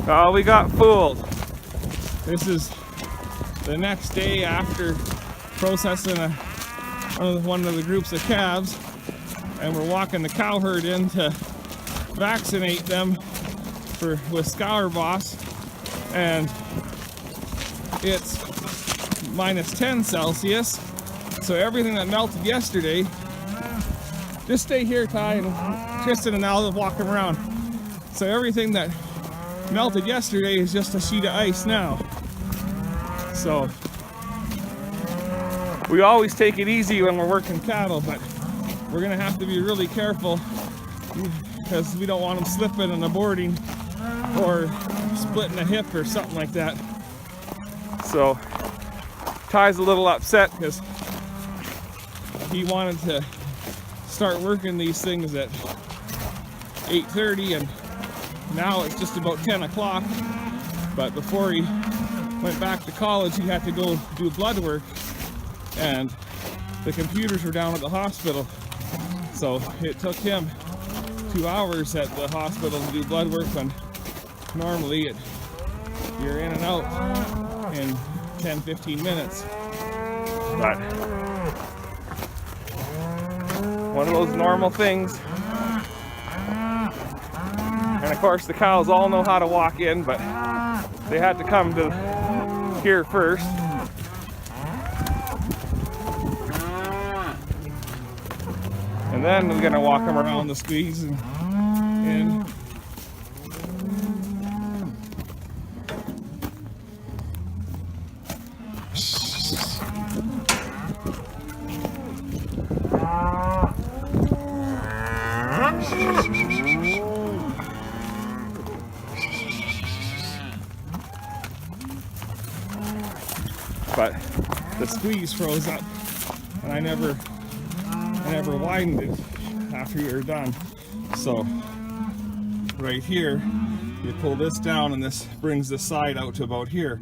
Oh, we got fooled. This is the next day after processing one of the groups of calves, and we're walking the cow herd in to vaccinate them with scour boss, and it's -10 Celsius. So everything that melted yesterday, just stay here, Ty, and Tristan and I'll walk them around. So everything that melted yesterday is just a sheet of ice now. So we always take it easy when we're working cattle, but we're gonna have to be really careful because we don't want them slipping and aborting or splitting a hip or something like that. So Ty's a little upset because he wanted to start working these things at 8:30, and now it's just about 10 o'clock. But before he went back to college, he had to go do blood work, and the computers were down at the hospital. So it took him 2 hours at the hospital to do blood work, when normally you're in and out in 10-15 minutes. But one of those normal things. And of course the cows all know how to walk in, but they had to come to here first. And then we're gonna walk them around the squeeze and in. But the squeeze froze up, and I never widened it after you were done. So right here, you pull this down, and this brings the side out to about here.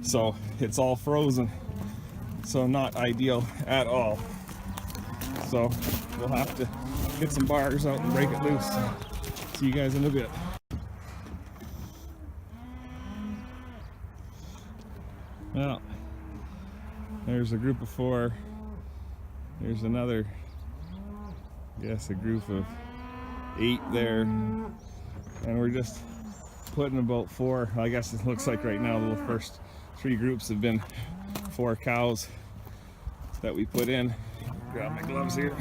So it's all frozen. So not ideal at all. So we'll have to get some bars out and break it loose. See you guys in a bit. Well, there's a group of 4. There's another, I guess, a group of 8 there. And we're just putting about 4. I guess it looks like right now the first 3 groups have been 4 cows that we put in. Grab my gloves here.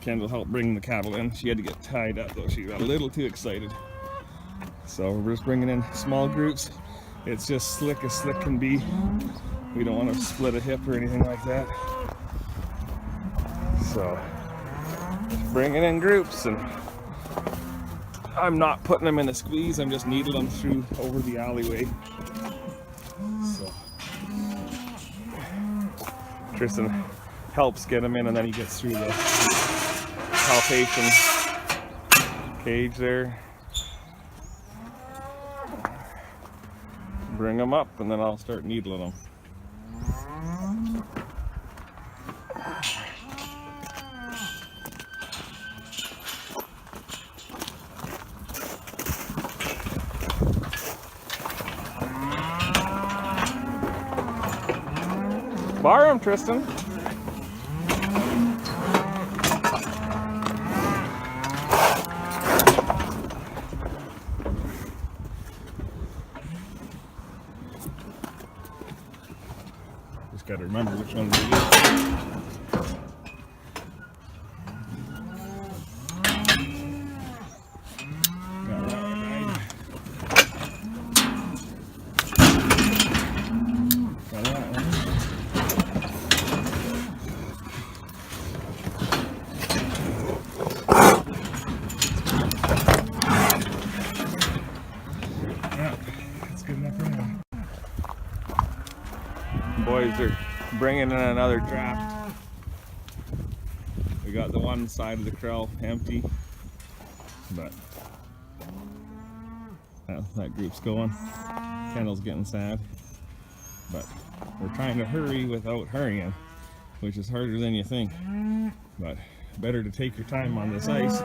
Kendall helped bring the cattle in. She had to get tied up though. She got a little too excited. So we're just bringing in small groups. It's just slick as slick can be. We don't want to split a hip or anything like that. So bringing in groups, and I'm not putting them in a squeeze. I'm just needling them through over the alleyway. So Tristan helps get them in, and then he gets through the palpation cage there. Bring them up, and then I'll start needling them. Bar him, Tristan. Just got to remember which one we use. Boys are bringing in another draft. We got the one side of the corral empty, but that group's going. Kendall's getting sad, but we're trying to hurry without hurrying, which is harder than you think. But better to take your time on this ice,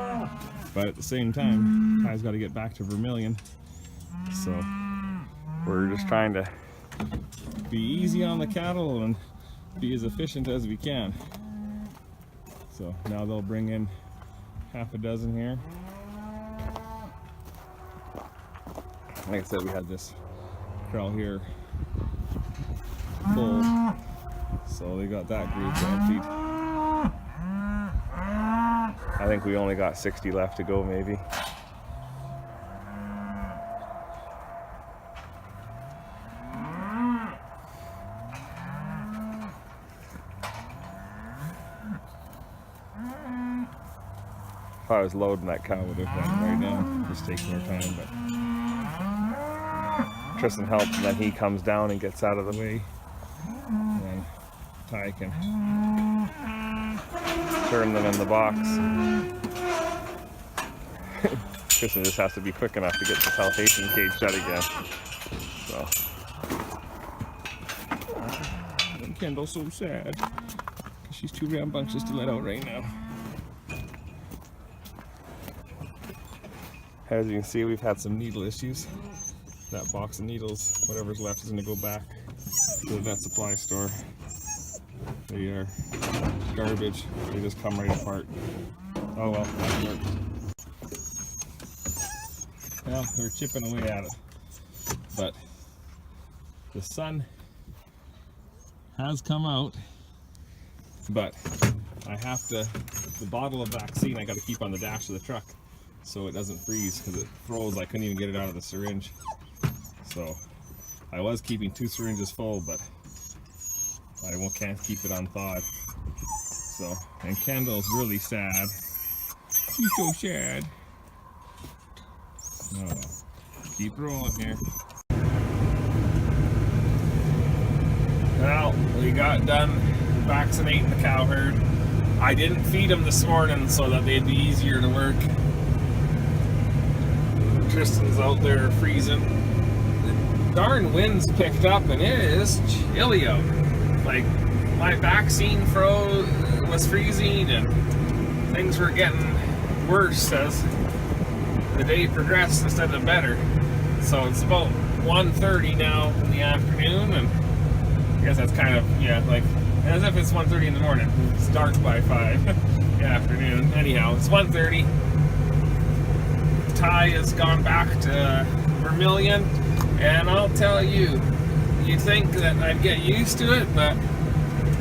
but at the same time, Ty's got to get back to Vermilion So we're just trying to be easy on the cattle and be as efficient as we can. So now they'll bring in half a dozen here. Like I said, we had this corral here full, so they got that group emptied. I think we only got 60 left to go, maybe. If I was loading that cow, would have done right now. Just takes more time, but Tristan helps, and then he comes down and gets out of the way, and then Ty can turn them in the box. Tristan just has to be quick enough to get the palpation cage shut again. So Kendall's so sad because she's too rambunctious to let out right now. As you can see, we've had some needle issues. That box of needles, whatever's left, is going to go back to the vet supply store. They are garbage. They just come right apart. Oh well, that worked. Well, we're chipping away at it. But the sun has come out. But I have to, the bottle of vaccine I got to keep on the dash of the truck so it doesn't freeze, because it froze. I couldn't even get it out of the syringe. So I was keeping 2 syringes full, but I can't keep it unthawed. So, and Kendall's really sad. She's so sad. Oh well. Keep rolling here. Well, we got done vaccinating the cow herd. I didn't feed them this morning so that they'd be easier to work. Tristan's out there freezing. The darn wind's picked up and it is chilly out. Like, my vaccine was freezing and things were getting worse as the day progressed instead of better. So it's about 1:30 now in the afternoon, and I guess that's kind of, yeah, like as if it's 1:30 in the morning. It's dark by 5 in the afternoon. Anyhow, it's 1:30. Ty has gone back to Vermilion, and I'll tell you, you'd think that I'd get used to it, but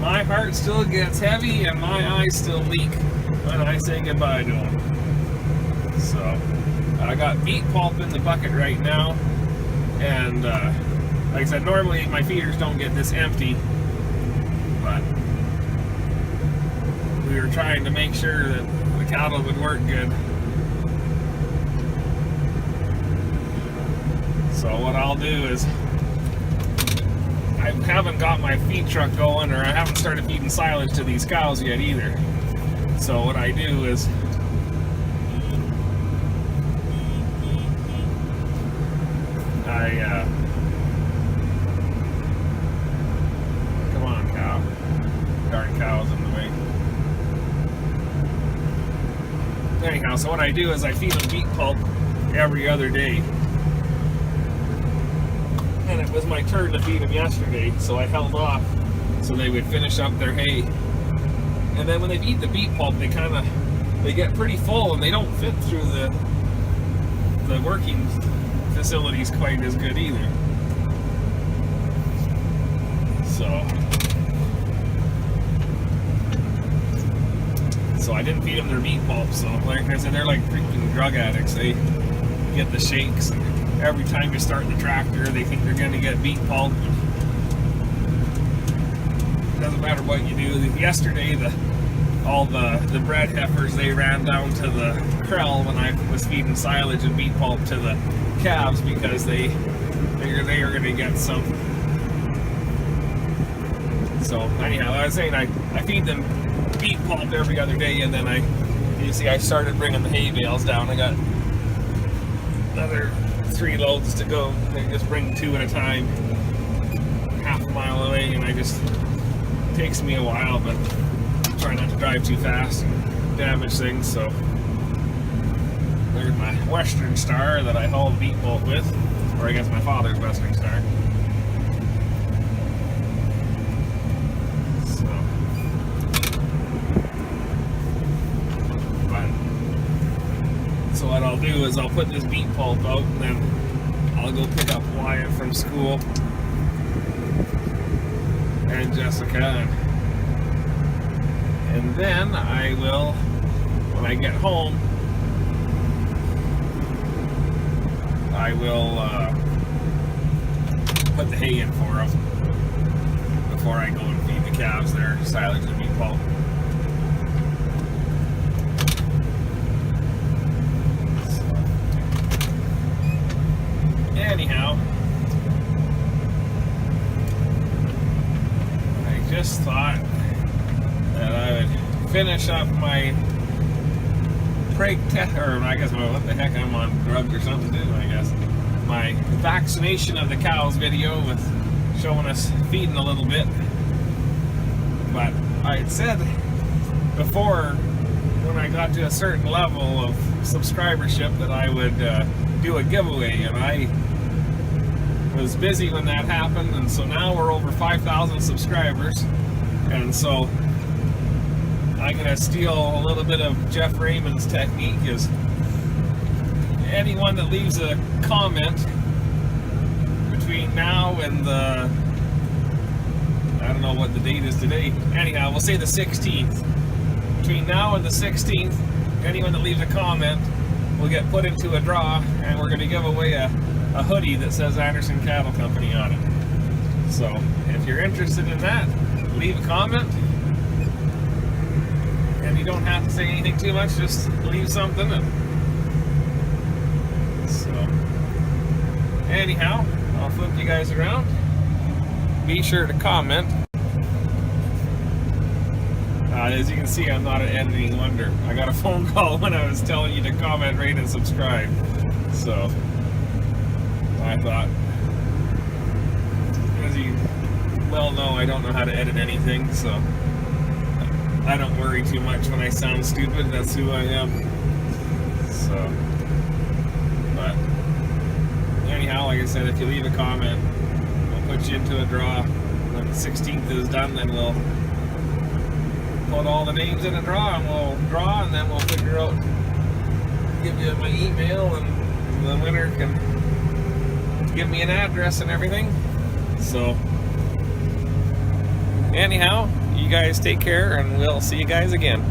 my heart still gets heavy and my eyes still leak when I say goodbye to him. So I got beet pulp in the bucket right now, and like I said, normally my feeders don't get this empty, but we were trying to make sure that the cattle would work good. So what I'll do is, I haven't got my feed truck going, or I haven't started feeding silage to these cows yet either. So what I do is, come on, cow. Darn cow's in the way. Anyhow, so what I do is I feed them beet pulp every other day. And it was my turn to feed them yesterday, so I held off so they would finish up their hay. And then when they eat the beet pulp, they get pretty full, and they don't fit through the working facilities quite as good either. So I didn't feed them their beet pulp. So like I said, they're like freaking drug addicts. They get the shakes, and every time you start the tractor, they think they're going to get beet pulp. Doesn't matter what you do. Yesterday, all the bred heifers, they ran down to the krell when I was feeding silage and beet pulp to the calves, because they figured they were going to get some. So anyhow, I was saying I feed them beet pulp every other day, and then you see I started bringing the hay bales down. I got another 3 loads to go. They just bring 2 at a time, half a mile away, and it takes me a while, but I try not to drive too fast and damage things. So there's my Western Star that I haul beet pulp with. Or I guess my father's Western Star. So what I'll do is I'll put this beet pulp out, and then I'll go pick up Wyatt from school and Jessica, and then I will, when I get home, I will put the hay in for them before I go and feed the calves their silage and beet pulp. Anyhow, I just thought that I would finish up my preg test, or I guess, well, what the heck, I'm on drugs or something too, I guess. My vaccination of the cows video with showing us feeding a little bit. But I had said before, when I got to a certain level of subscribership, that I would do a giveaway, and I was busy when that happened, and so now we're over 5,000 subscribers, and so I'm gonna steal a little bit of Jeff Raymond's technique. Is anyone that leaves a comment between now and the, I don't know what the date is today, anyhow, we'll say the 16th, between now and the 16th, anyone that leaves a comment will get put into a draw, and we're going to give away a hoodie that says Anderson Cattle Company on it. So if you're interested in that, leave a comment, and you don't have to say anything too much, just leave something. So anyhow, I'll flip you guys around. Be sure to comment. As you can see, I'm not an editing wonder. I got a phone call when I was telling you to comment, rate, and subscribe. So I thought, as you well know, I don't know how to edit anything, so I don't worry too much when I sound stupid. That's who I am. So, but anyhow, like I said, if you leave a comment, we'll put you into a draw. When the 16th is done, then we'll put all the names in a draw, and we'll draw, and then we'll figure out, give you my email, and the winner can give me an address and everything. So anyhow, you guys take care, and we'll see you guys again.